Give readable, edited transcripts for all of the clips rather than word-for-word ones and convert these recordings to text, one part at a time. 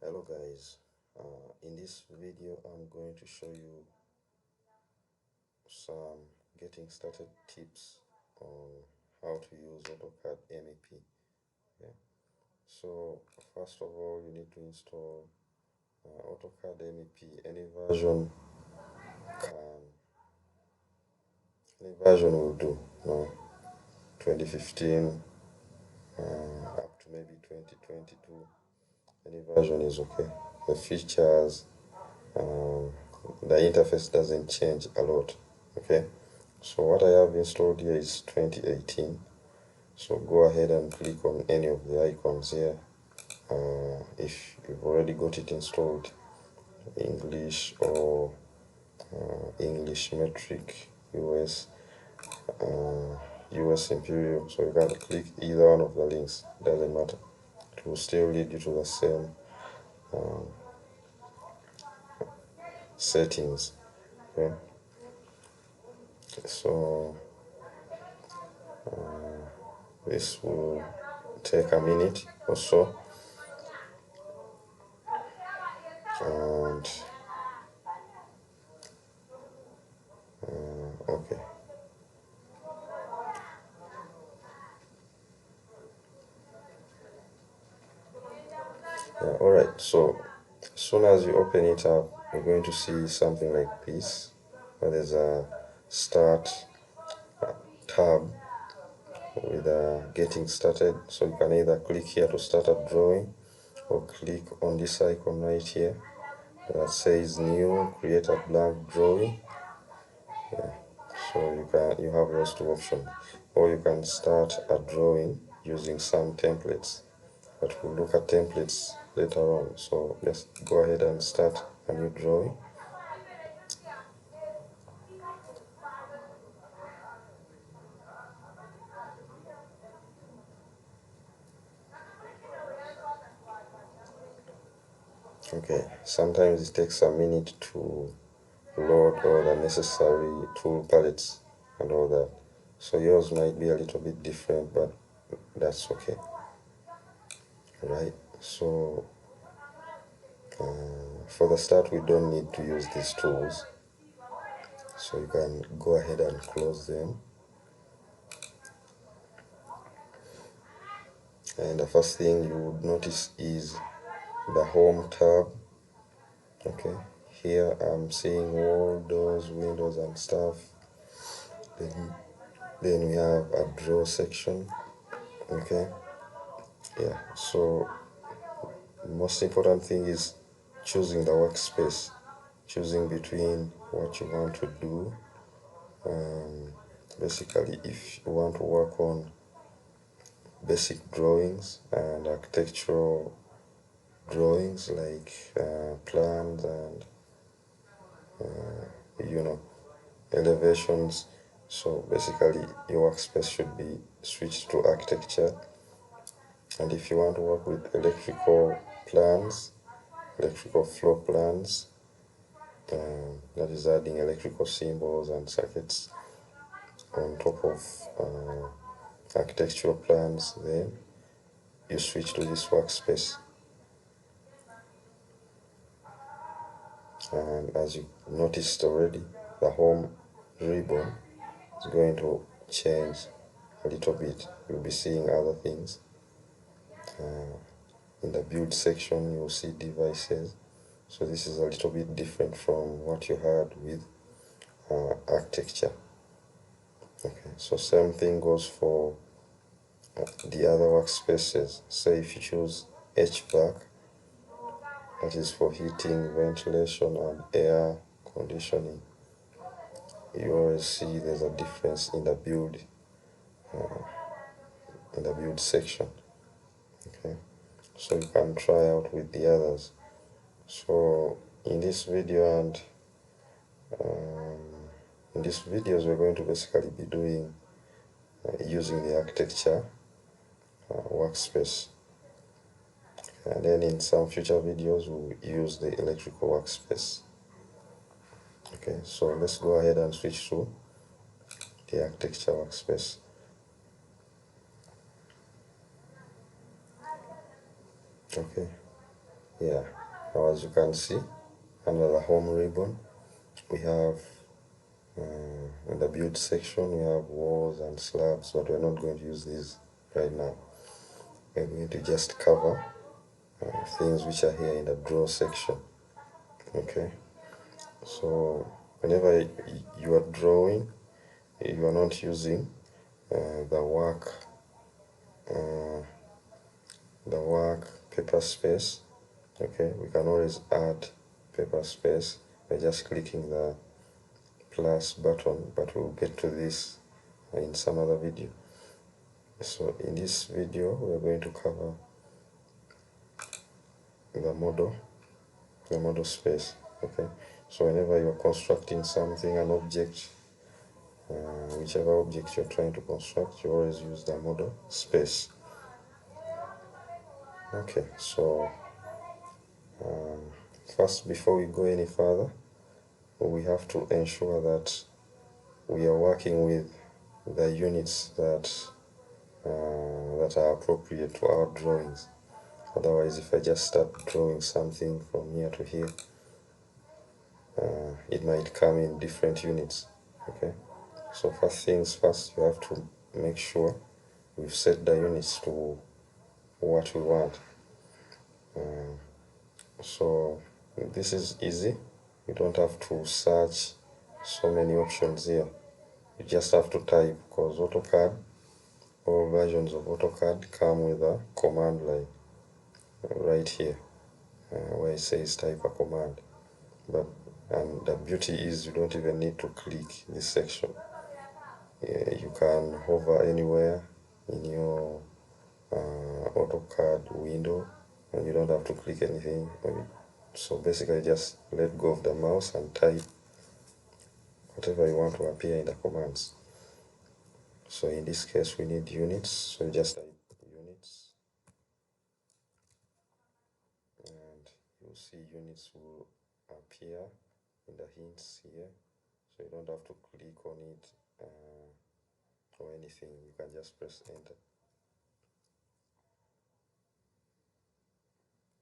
Hello guys, in this video I'm going to show you some getting started tips on how to use Autocad Mep. Okay. So first of all you need to install Autocad Mep. Can any version will do. No, 2015 up to maybe 2022. Any version is okay. The features, um, the interface doesn't change a lot. Okay, so what I have installed here is 2018. So go ahead and click on any of the icons here. If you've already got it installed, English or English metric, US, US imperial, so you can click either one of the links, doesn't matter, it will still lead you to the same settings. Okay, so this will take a minute or so, and okay. Alright, so as soon as you open it up, you're going to see something like this, where there's a start tab with getting started. So you can either click here to start a drawing, or click on this icon right here that says new, create a blank drawing. So you have those two options, or you can start a drawing using some templates, but we'll look at templates later on. So let's go ahead and start a new drawing. Okay, sometimes it takes a minute to load all the necessary tool palettes and all that, so yours might be a little bit different, but that's okay. Right, so for the start we don't need to use these tools, so you can go ahead and close them. And the first thing you would notice is the home tab. Okay, here I'm seeing wall, doors, windows and stuff. Then we have a draw section. Okay, yeah, so the most important thing is choosing the workspace, choosing between what you want to do. Basically, if you want to work on basic drawings and architectural drawings like plans and elevations, so basically your workspace should be switched to architecture. And if you want to work with electrical plans, electrical floor plans, that is adding electrical symbols and circuits on top of architectural plans, then you switch to this workspace. And as you noticed already, the home ribbon is going to change a little bit. You'll be seeing other things. In the build section you'll see devices, so this is a little bit different from what you had with architecture. Okay, so same thing goes for the other workspaces. Say if you choose HVAC, that is for heating, ventilation and air conditioning, you always see there's a difference in the build section. Okay, so you can try out with the others. So in this video and in these videos we're going to basically be doing using the architecture workspace, and then in some future videos we'll use the electrical workspace. Okay, so let's go ahead and switch to the architecture workspace. Okay, Yeah, now as you can see, under the home ribbon we have in the build section we have walls and slabs, but we're not going to use these right now. We're going to just cover things which are here in the draw section. Okay, so whenever you are drawing, you are not using the work paper space. Okay, we can always add paper space by just clicking the plus button, but we'll get to this in some other video. So in this video we are going to cover the model space. Okay, so whenever you're constructing something, an object, whichever object you're trying to construct, you always use the model space. Okay, so first, before we go any further, we have to ensure that we are working with the units that are appropriate to our drawings. Otherwise, if I just start drawing something from here to here, it might come in different units. Okay, so first things first, you have to make sure we've set the units to what we want. So this is easy. You don't have to search so many options here. You just have to type, because AutoCAD, all versions of AutoCAD come with a command line right here where it says type a command. And the beauty is you don't even need to click this section. You can hover anywhere in your AutoCAD window and you don't have to click anything. So basically just let go of the mouse and type whatever you want to appear in the commands. So in this case we need units, so just type units and you'll see units will appear in the hints here, so you don't have to click on it or anything. You can just press enter.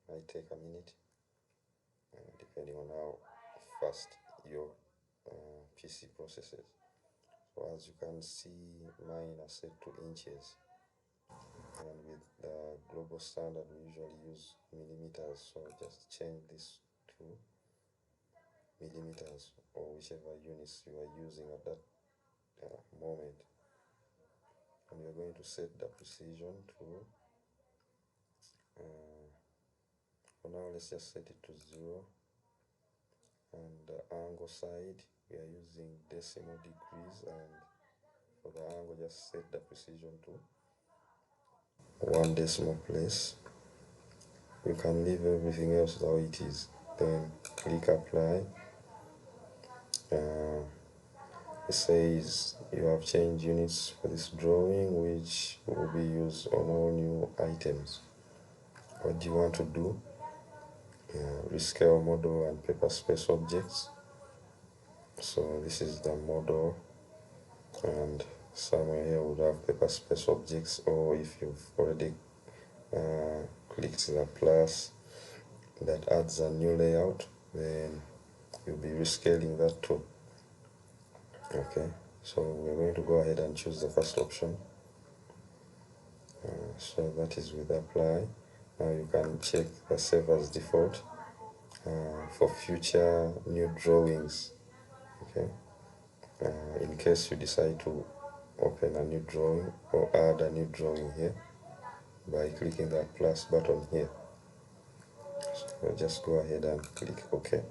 Might take a minute depending on how fast your PC processes. So as you can see, mine are set to inches, and with the global standard we usually use millimeters, so just change this to millimeters or whichever units you are using at that moment. And we are going to set the precision to for now let's just set it to 0, and the angle side we are using decimal degrees, and for the angle just set the precision to 1 decimal place. You can leave everything else how it is, then click apply. It says you have changed units for this drawing, which will be used on all new items. What do you want to do? Rescale model and paper space objects. So this is the model, and somewhere here we'll have paper space objects, or if you've already clicked the plus that adds a new layout, then you'll be rescaling that too. Okay, so we're going to go ahead and choose the first option. So that is with apply. Now you can check the save as default for future new drawings. Okay, in case you decide to open a new drawing or add a new drawing here by clicking that plus button here. So just go ahead and click OK.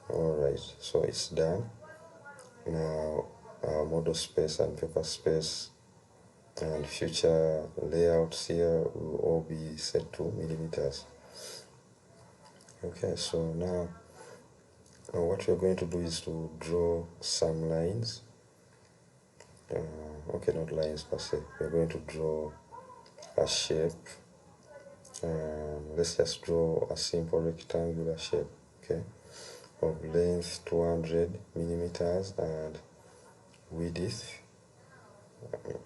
Alright, so it's done. Now our model space and paper space and future layouts here will all be set to millimeters. Okay, so now what we're going to do is to draw some lines. Okay, not lines per se. We're going to draw a shape. Let's just draw a simple rectangular shape, okay, of length 200 millimeters and width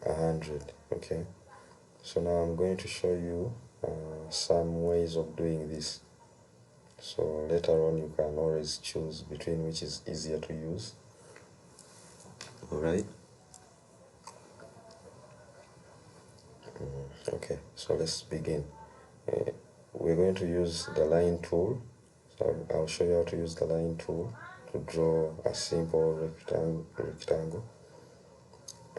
100. Okay, So now I'm going to show you some ways of doing this. So later on you can always choose between which is easier to use. Alright. Okay, so let's begin. We're going to use the line tool. So I'll show you how to use the line tool to draw a simple rectangle.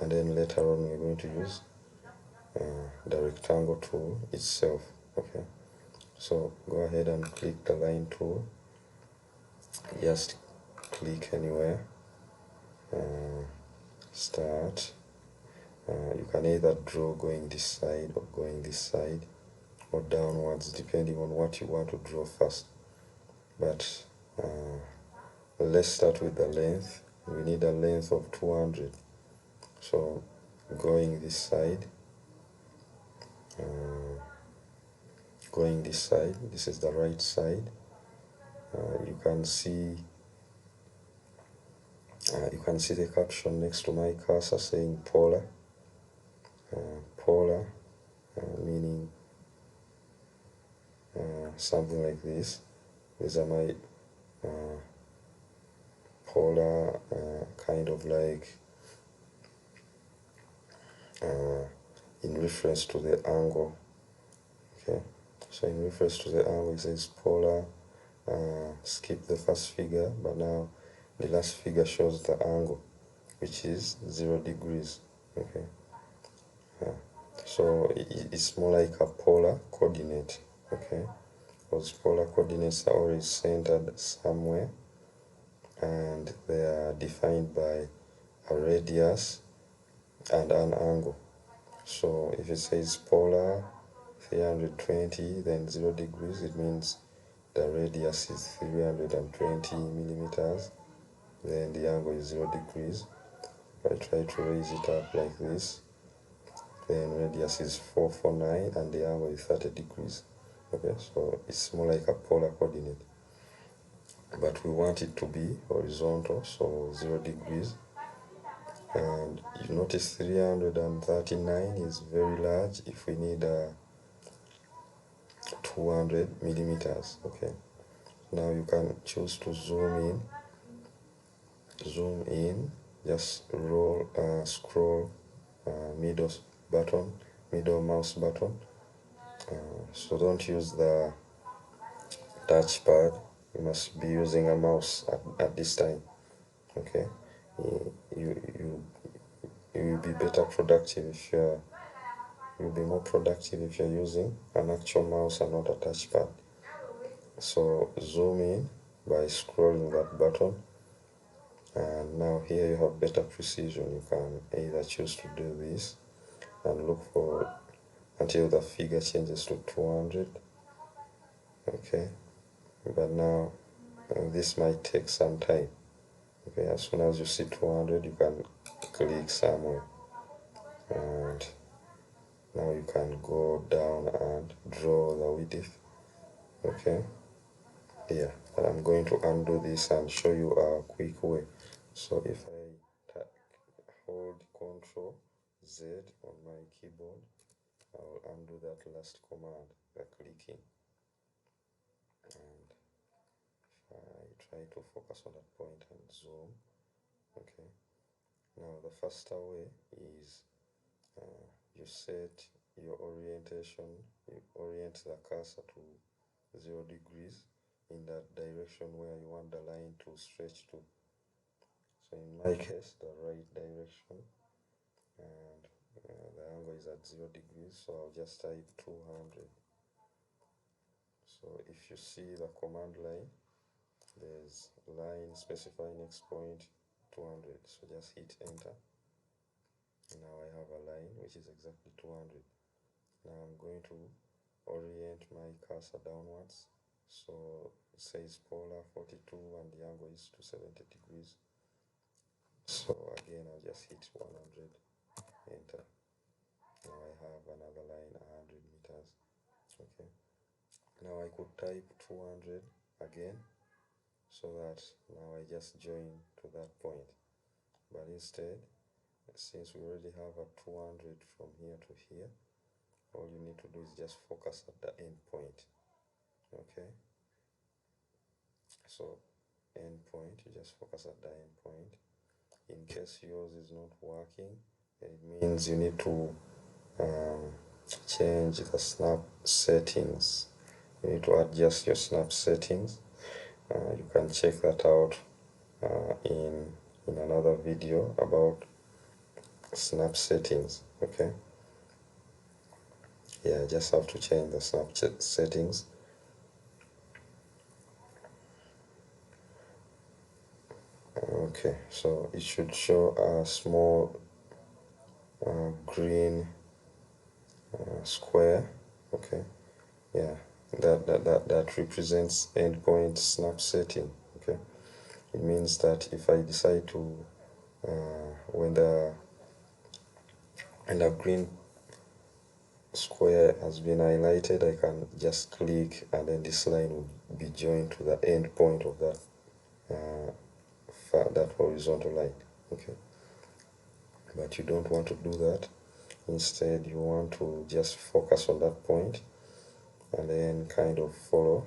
And then later on we're going to use the rectangle tool itself. Okay, so go ahead and click the line tool. Just click anywhere, start. You can either draw going this side or going this side or downwards, depending on what you want to draw first. But let's start with the length. We need a length of 200. So going this side, going this side, this is the right side. You can see the caption next to my cursor saying polar. Polar meaning something like this. These are my polar, kind of like in reference to the angle. Okay, so in reference to the angle it says polar. Skip the first figure, but now the last figure shows the angle, which is 0 degrees. Okay, so it's more like a polar coordinate. Okay, because polar coordinates are always centered somewhere and they are defined by a radius and an angle. So if it says polar 320, then 0 degrees, it means the radius is 320 millimeters, then the angle is 0 degrees. If I try to raise it up like this, then radius is 449 and the angle is 30 degrees. Okay, so it's more like a polar coordinate, but we want it to be horizontal, so 0 degrees. And you notice 339 is very large if we need 200 millimeters. Okay, now you can choose to zoom in, just scroll middle mouse button. So don't use the touchpad, you must be using a mouse at this time. Okay, you will be better productive if you'll be more productive if you're using an actual mouse and not a touchpad. So zoom in by scrolling that button, and now here you have better precision. You can either choose to do this and look for until the figure changes to 200. Okay, but now this might take some time. Okay, as soon as you see 200 you can click somewhere, and now you can go down and draw the width. Okay, yeah, but I'm going to undo this and show you a quick way. So if I hold Ctrl Z on my keyboard, I'll undo that last command, the clicking, and if I try to focus on that point and zoom. Okay, now the faster way is you set your orientation, you orient the cursor to 0 degrees in that direction where you want the line to stretch to. So in my case, the right direction, and the angle is at 0 degrees, so I'll just type 200. So if you see the command line, there's line specify next point 200, so just hit enter. Now I have a line which is exactly 200. Now I'm going to orient my cursor downwards, so it says polar 42 and the angle is 270 degrees. So again I'll just hit 100, enter. Now I have another line 100 meters. Okay, now I could type 200 again, so that now I just join to that point, but instead, since we already have a 200 from here to here, all you need to do is just focus at the end point. Okay, so end point, you just focus at the end point. In case yours is not working, it means you need to change the snap settings. You need to adjust your snap settings. You can check that out in another video about snap settings. Okay, yeah, just have to change the snap settings. Okay, so it should show a small green square. Okay, yeah, that represents endpoint snap setting. Okay, it means that if I decide to when the green square has been highlighted, I can just click and then this line will be joined to the end point of that that horizontal line. Okay, but you don't want to do that. Instead, you want to just focus on that point and then kind of follow.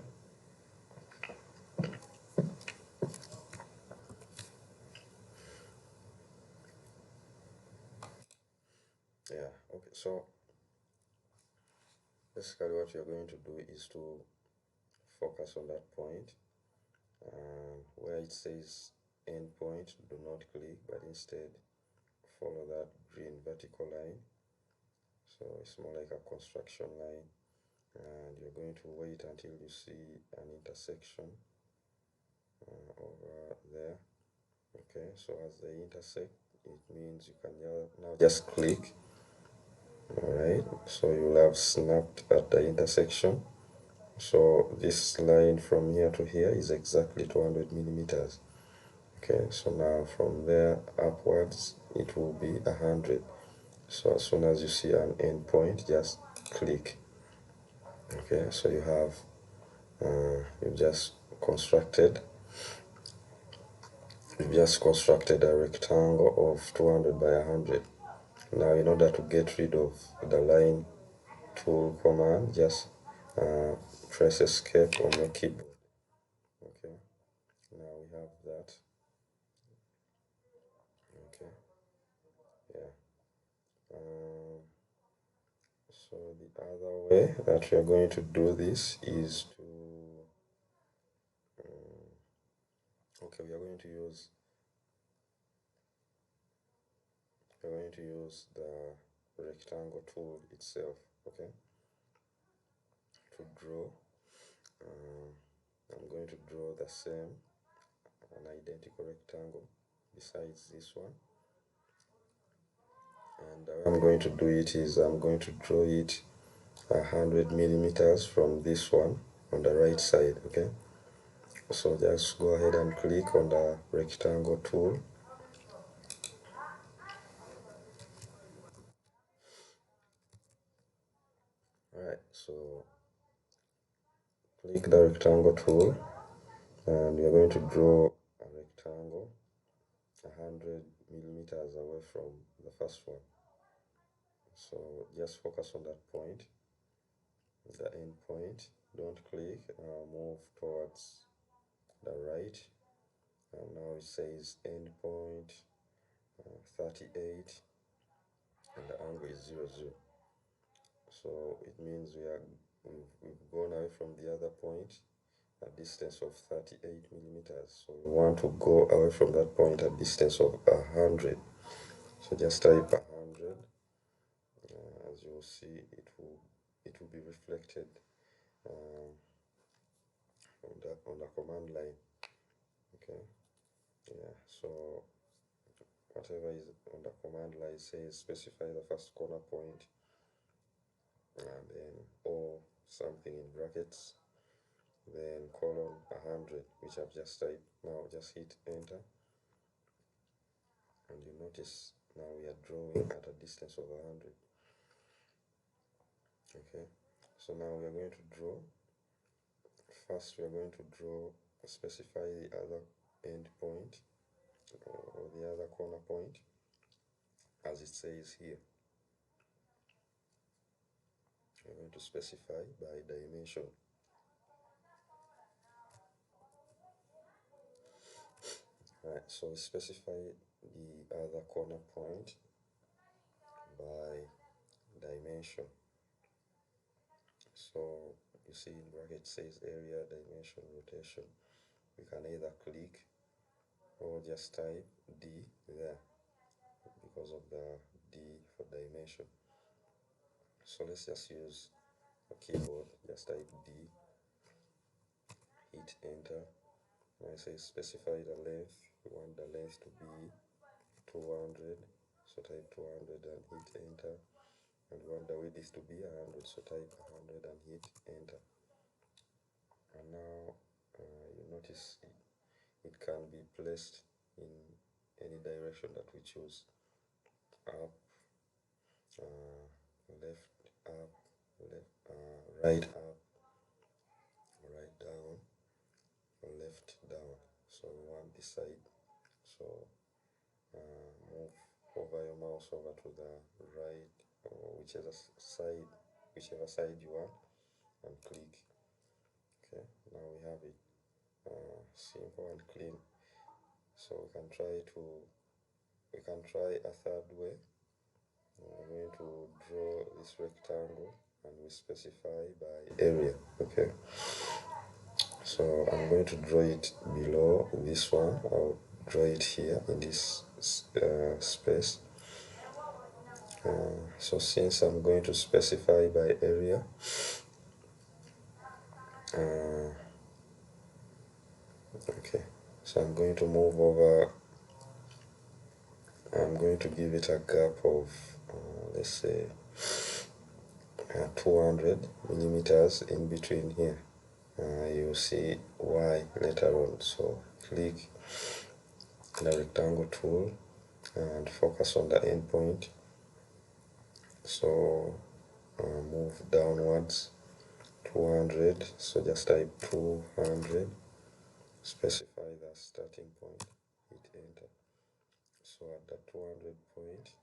Yeah, okay, so basically what you're going to do is to focus on that point, and where it says end point, do not click, but instead follow that green vertical line. So it's more like a construction line, and you're going to wait until you see an intersection over there. Okay, so as they intersect, it means you can now just click. Alright, so you'll have snapped at the intersection. So this line from here to here is exactly 200 millimeters. Okay, so now from there upwards it will be 100. So as soon as you see an end point, just click. Okay, so you've just constructed a rectangle of 200 by 100. Now, in order to get rid of the line tool command, just press escape on your keyboard. Okay, now we have that. Okay, yeah. So the other way that we are going to do this is to okay, we're going to use the rectangle tool itself. Okay, to draw. I'm going to draw the same, an identical rectangle besides this one. And the way I'm going to do it is I'm going to draw it 100 millimeters from this one on the right side. Okay, so just go ahead and click on the rectangle tool. Alright, so click the rectangle tool and we're going to draw a rectangle 100 millimeters away from the first one. So just focus on that point, the end point. Don't click, move towards the right. And now it says end point 38 and the angle is 0, 0. So it means we've gone away from the other point a distance of 38 millimeters. So we want to go away from that point a distance of 100. So just type 100. As you will see, it will be reflected on the command line. Okay, yeah. So whatever is on the command line says specify the first corner point and then or something in brackets, then colon 100, which I've just typed. Now just hit enter and you notice now we are drawing at a distance of 100. Okay, so now we are going to draw. First we are going to specify the other end point or the other corner point as it says here. we're going to specify by dimension. Right, so we specify the other corner point by dimension. So you see in bracket says area, dimension, rotation. We can either click or just type D there because of the D for dimension. So let's just use a keyboard, just type D, hit enter. Now it says specify the length. We want the length to be 200, so type 200 and hit enter. And we want the width to be 100, so type 100 and hit enter. And now you notice it can be placed in any direction that we choose: up, left, up, right, up, right, down, left, down. So we want this side, so move over your mouse over to the right or whichever side you want, and click. Okay, now we have it simple and clean. So we can try a third way. We're going to draw this rectangle and we specify by area. Okay, so I'm going to draw it below this one. I'll draw it here in this space. So since I'm going to specify by area, okay, so I'm going to move over. I'm going to give it a gap of let's say 200 millimeters in between here. You'll see why later on. So click the rectangle tool and focus on the end point. So move downwards 200, so just type 200, specify the starting point, hit enter. So at the 200 point,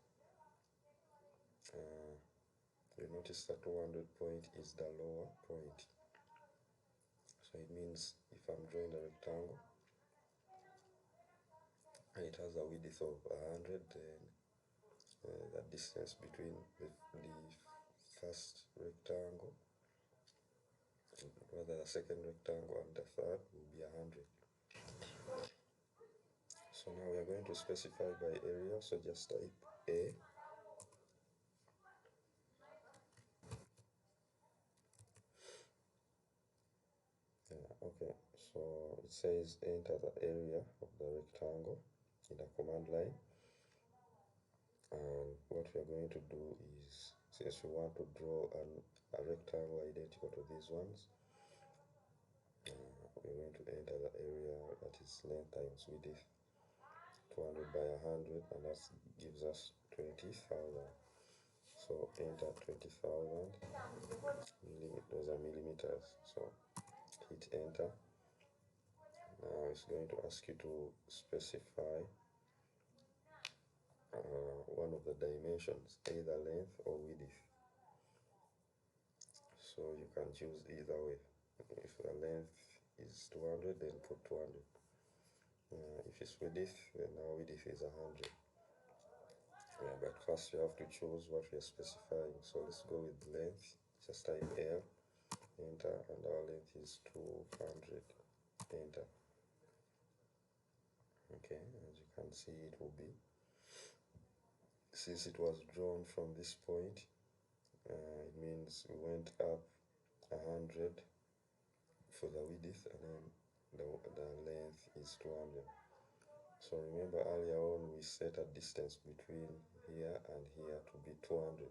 you notice the 200 point is the lower point. So it means if I'm drawing the rectangle and it has a width of 100, then the distance between the first rectangle, rather the second rectangle and the third, will be 100. So now we are going to specify by area, so just type A. Okay, so it says enter the area of the rectangle in the command line. And what we are going to do is, since we want to draw a rectangle identical to these ones, we're going to enter the area that is length times width, 200 by 100, and that gives us 20,000. So enter 20,000, those are millimeters. So hit enter. Now it's going to ask you to specify one of the dimensions, either length or width. So you can choose either way. If the length is 200, then put 200. If it's width, then now width is 100. But first you have to choose what we are specifying. So let's go with length. Just type L, enter, and our length is 200, enter. Okay, as you can see, it will be, since it was drawn from this point, it means we went up 100 for the width, and then the length is 200. So remember earlier on we set a distance between here and here to be 200.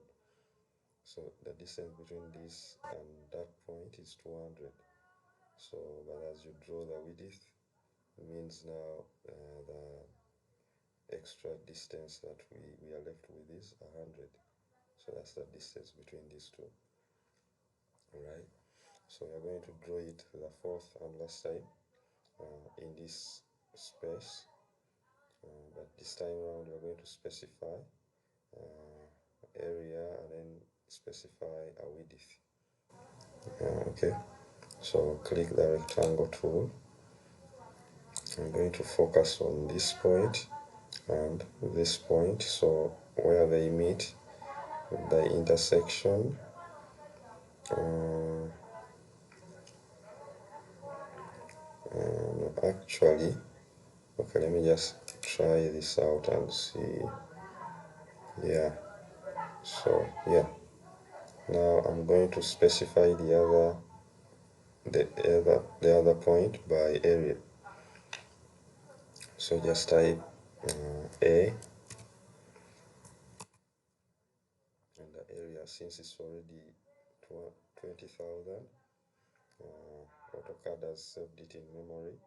So the distance between this and that point is 200. So but as you draw the width, it means now the extra distance that we are left with is 100. So that's the distance between these two. Alright, so we are going to draw it the fourth and last time in this space, but this time around we are going to specify area and then specify a width. Okay, so click the rectangle tool. I'm going to focus on this point and this point, so where they meet, the intersection. Actually, okay, let me just try this out and see. Yeah, so yeah, now I'm going to specify the other point by area. So just type A, and the area, since it's already 20,000, AutoCAD has saved it in memory,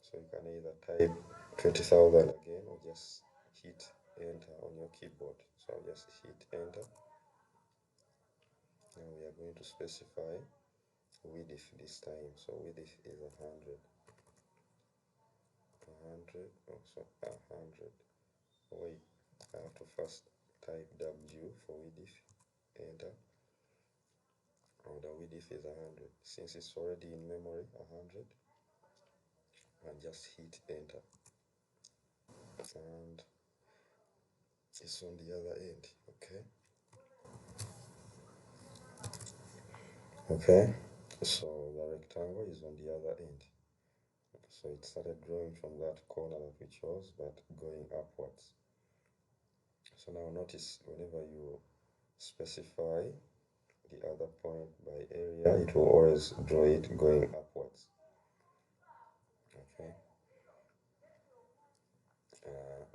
so you can either type 20,000 again or just hit enter on your keyboard. So I'll just hit enter. Now we are going to specify width this time. So width is 100. 100, also 100. Wait, I have to first type W for width, enter. Oh, the width is 100. Since it's already in memory, 100, and just hit enter. And it's on the other end, okay? Okay, so the rectangle is on the other end. So it started drawing from that corner that we chose, but going upwards. So now notice whenever you specify the other point by area, it will always draw it going upwards. Okay.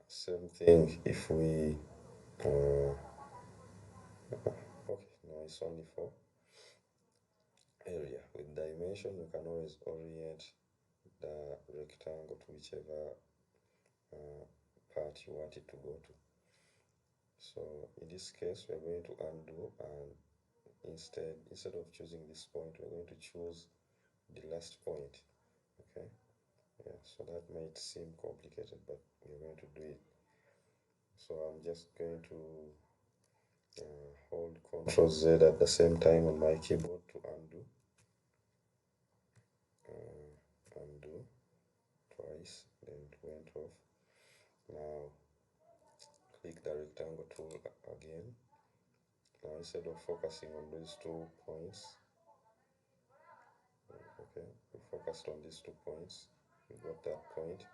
Same thing if we okay, no, it's only for area. With dimension, you can always orient the rectangle to whichever part you want it to go to. So in this case, we're going to undo, and instead of choosing this point, we're going to choose the last point. Okay, yeah, so that might seem complicated, but we're going to do it. So I'm just going to hold Ctrl Z at the same time on my keyboard to undo. Undo twice, then it went off. Now click the rectangle tool again. Now instead of focusing on these 2 points, okay, we focused on these 2 points, we got that point.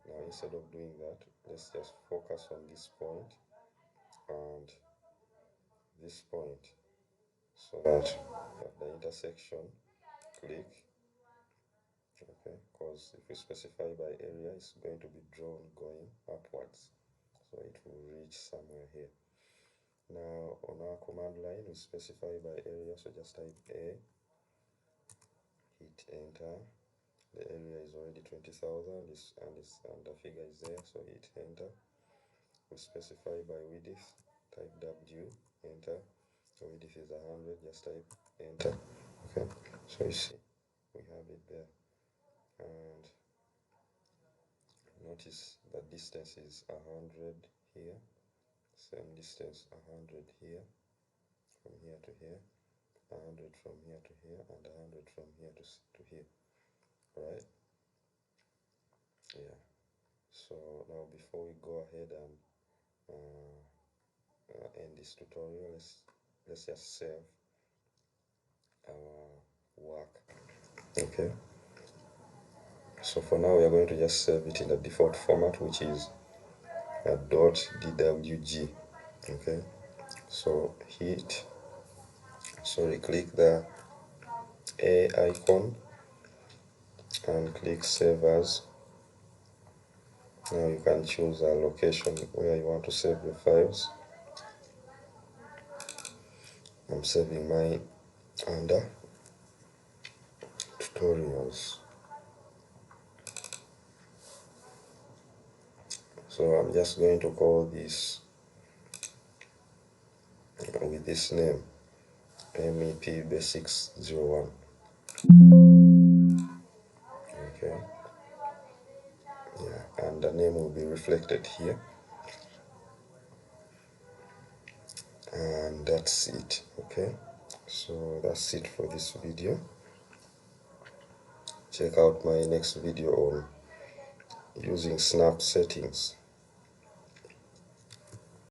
Now instead of doing that, let's just focus on this point and this point, so that at the intersection, click. Okay, because if we specify by area, it's going to be drawn going upwards, so it will reach somewhere here. Now on our command line, we specify by area, so just type A, hit enter. The area is already 20,000, and the figure is there, so hit enter. We specify by width, type W, enter. The width is 100, just type enter. Okay, so you see we have it there, and notice the distance is 100 here, same distance 100 here, from here to here, 100 from here to here, and 100 from here to here, right? Yeah. So now before we go ahead and end this tutorial, let's just save our work. Okay, so for now we are going to just save it in the default format, which is a .dwg. Okay, so click the A icon and click save as. Now you can choose a location where you want to save your files. I'm saving mine under tutorials. So I'm just going to call this with this name, MEP Basics 01. Okay, yeah, and the name will be reflected here. and that's it. Okay, so that's it for this video. Check out my next video on using snap settings.